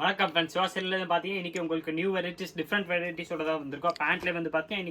வணக்கம் ஃப்ரெண்ட்ஸ், வாசல்ல பார்த்தீங்கன்னா இன்னைக்கு உங்களுக்கு நியூ வெரைட்டிஸ் டிஃப்ரெண்ட் வெரைட்டிஸோட தான் வந்திருக்கோம். பேண்ட்ல வந்து பார்த்தீங்கன்னா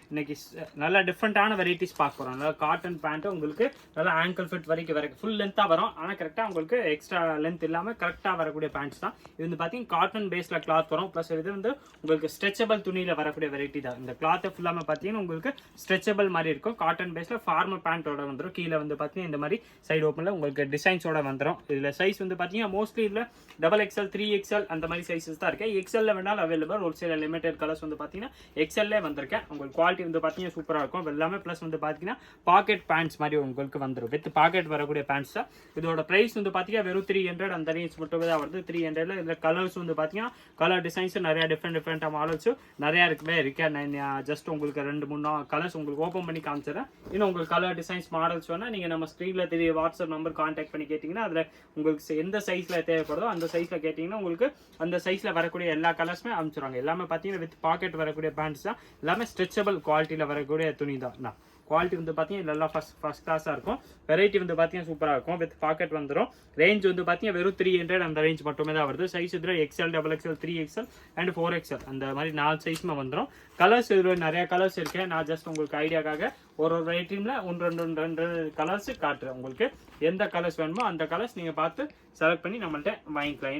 இன்னைக்கு நல்லா டிஃப்ரெண்டான வெரைட்டிஸ் பார்க்க போகிறோம். நல்லா காட்டன் பேண்ட்டு உங்களுக்கு நல்லா ஆங்கிள் ஃபிட் வரைக்கும் ஃபுல் லென்த்தாக வரும். ஆனால் கரெக்டாக உங்களுக்கு எக்ஸ்ட்ரா லென்த் இல்லாமல் கரெக்டாக வரக்கூடிய பேண்ட்ஸ் தான். இது வந்து பார்த்தீங்கன்னா காட்டன் பேஸில் கிளாத் வரும். ப்ளஸ் இது வந்து உங்களுக்கு ஸ்ட்ரெச்சபிள் துணியில் வரக்கூடிய வெரைட்டி தான். இந்த கிளாத்தை ஃபுல்லாமல் பார்த்தீங்கன்னா உங்களுக்கு ஸ்ட்ரெச்சபிள் மாதிரி இருக்கும். காட்டன் பேஸில் ஃபார்மல் பேண்ட்டோட வந்துடும். கீழே வந்து பார்த்தீங்கன்னா இந்த மாதிரி சைடு ஓப்பனில் உங்களுக்கு டிசைன்ஸோட வந்துடும். இதில் சைஸ் வந்து பார்த்தீங்கன்னா மோஸ்ட்லி இதில் XXL 3XL அந்த மாதிரி சைஸஸ் தான் இருக்கு. எக்ஸ்எல்ல வேணாலும் அவைலபிள். ஒரு சில லிமிடெட் கலர்ஸ் வந்து பார்த்தீங்கன்னா எக்ஸ்எல்லே வந்திருக்கேன். உங்களுக்கு குவாலிட்டி வந்து பார்த்தீங்கன்னா சூப்பராக இருக்கும். எல்லாமே ப்ளஸ் வந்து பார்த்தீங்கன்னா பாக்கெட் பேண்ட்ஸ் மாதிரி உங்களுக்கு வந்துடும். வித் பாக்கெட் வரக்கூடிய பேண்ட்ஸ் தான். இதோட பிரைஸ் வந்து பார்த்தீங்கன்னா வெறும் 300 அந்த ரேஞ்ச் மட்டும் தான் வருது. 300ல இதில் கலர்ஸ் வந்து பார்த்தீங்கன்னா கலர் டிசைன்ஸ் நிறைய டிஃப்ரெண்டாக மாடல்ஸும் நிறையா இருக்கேன். நான் ஜஸ்ட் உங்களுக்கு 2-3 கலர்ஸ் உங்களுக்கு ஓப்பன் பண்ணி காமிச்சிடறேன். இன்னும் உங்களுக்கு கலர் டிசைன்ஸ் மாடல்ஸ் வேணால் நீங்கள் நம்ம ஸ்க்ரீனில் தெரிய வாட்ஸ்அப் நம்பர் கான்டாக்ட் பண்ணி கேட்டிங்கன்னா அதில் உங்களுக்கு எந்த சைஸில் தேவைப்படுதோ அந்த சைஸில் கேட்டிங்கன்னா உங்களுக்கு அந்த சைஸில் வரக்கூடிய எல்லா கலர்ஸுமே அனுப்பிச்சிடுவாங்க. எல்லாமே பார்த்தீங்கன்னா வித் பாக்கெட் வரக்கூடிய பேண்ட்ஸ் தான். எல்லாமே ஸ்ட்ரெச்சபிள் குவாலிட்டியில் வரக்கூடிய துணி தான். குவாலிட்டி வந்து பார்த்தீங்கன்னா நல்லா ஃபர்ஸ்ட் கிளாஸாக இருக்கும். வெரைட்டி வந்து பார்த்தீங்கன்னா சூப்பராக இருக்கும். வித் பாக்கெட் வந்துடும். ரேஞ்ச் வந்து பார்த்தீங்கன்னா வெறும் 300 அந்த ரேஞ்ச் மட்டுமே தான் வருது. சைஸ் இதில் XL, XXL, 3XL and 4XL அந்த மாதிரி 4 சைஸுமே வந்துடும். கலர்ஸ் இதில் நிறைய கலர்ஸ் இருக்கு. நான் ஜஸ்ட் உங்களுக்கு ஐடியாக்காக ஒரு வெரைட்டியில் ரெண்டு கலர்ஸ் காட்டுறேன். உங்களுக்கு எந்த கலர்ஸ் வேணுமோ அந்த கலர்ஸ் நீங்கள் பார்த்து செலக்ட் பண்ணி நம்மள்ட்ட வாங்கிக்கலாம்.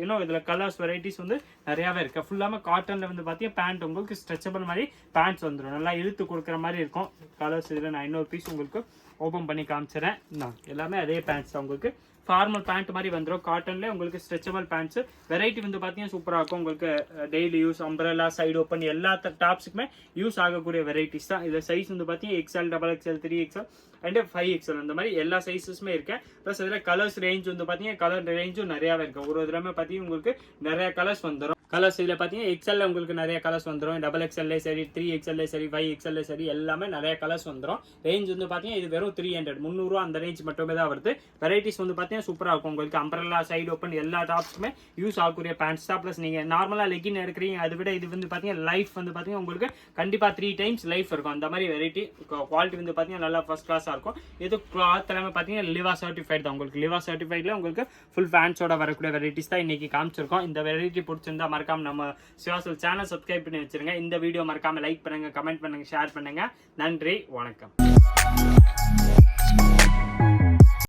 இன்னும் இதில் கலர்ஸ் வெரைட்டிஸ் வந்து நிறையாவே இருக்குது. ஃபுல்லாமல் காட்டனில் வந்து பார்த்தீங்கன்னா பேண்ட் உங்களுக்கு ஸ்ட்ரெச்சபிள் மாதிரி பேண்ட்ஸ் வந்துடும். நல்லா இழுத்து கொடுக்குற மாதிரி இருக்கும். கலர்ஸ் இதில் நான் இன்னொரு பீஸ் உங்களுக்கு ஓப்பன் பண்ணி காமிச்சிடறேன். எல்லாமே அதே பேண்ட்ஸ் தான். உங்களுக்கு ஃபார்மல் பேண்ட் மாதிரி வந்துடும். காட்டன்ல உங்களுக்கு ஸ்ட்ரெச்சபிள் பேண்ட்ஸ் வெரைட்டி வந்து பார்த்தீங்கன்னா சூப்பராக இருக்கும். உங்களுக்கு டெய்லி யூஸ் அம்பரலா சைடு ஓப்பன் எல்லா டாப்ஸுக்குமே யூஸ் ஆகக்கூடிய வெரைட்டிஸ் தான். இதில் சைஸ் வந்து பார்த்தீங்கன்னா XL, XXL, 3XL and 5XL அந்த மாதிரி எல்லா சைஸஸுமே இருக்கு. ப்ளஸ் இதில் கலர்ஸ் ரேஞ்ச் வந்து பார்த்தீங்கன்னா கலர் ரேஞ்சும் நிறையாவே இருக்கு. ஒரு இதுலமே பார்த்தீங்கன்னா உங்களுக்கு நிறைய கலர்ஸ் வந்துடும். கலர்ஸ் இதில் பார்த்தீங்கன்னா XL உங்களுக்கு நிறைய கலர்ஸ் வந்துடும். XXL சரி, 3XL சரி, 5XL சரி எல்லாமே நிறைய கலர்ஸ் வந்துடும். ரேஞ்ச் வந்து பார்த்தீங்கன்னா இது வெறும் 300 அந்த ரேஞ்ச் மட்டுமே தான் வருது. வெரைட்டிஸ் வந்து பார்த்தீங்கன்னா சூப்பராக இருக்கும். உங்களுக்கு அம்பரல்லா சைடு ஓப்பன் எல்லா டாப்ஸுமே யூஸ் ஆகக்கூடிய பேண்ட்ஸ் தான். ப்ளஸ் நீங்கள் நார்மலாக லெகின் எடுக்கிறீங்க அதை விட இது வந்து பார்த்தீங்கன்னா லைஃப் வந்து பார்த்தீங்கன்னா உங்களுக்கு கண்டிப்பாக 3 times லைஃப் இருக்கும். அந்த மாதிரி வெரைட்டி குவாலிட்டி வந்து பார்த்தீங்கன்னா நல்லா ஃபர்ஸ்ட் கிளாஸாக இருக்கும். இது கிளாத் எல்லாமே பார்த்தீங்கன்னா லிவா சர்டிஃபைட் தான். உங்களுக்கு லிவா சர்டிஃபைட்ல உங்களுக்கு ஃபுல் ஃபேன்ஸோட வரக்கூடிய வெரைட்டிஸ் தான் இன்னைக்கு காமிச்சிருக்கோம். இந்த வெரைட்டி பிடிச்சிருந்தா மறக்காம நம்ம சிவாசல் சேனல் சப்ஸ்கிரைப் பண்ணி வச்சிருங்க. இந்த வீடியோ மறக்காம லைக் பண்ணுங்க, கமெண்ட் பண்ணுங்க, ஷேர் பண்ணுங்க. நன்றி, வணக்கம்.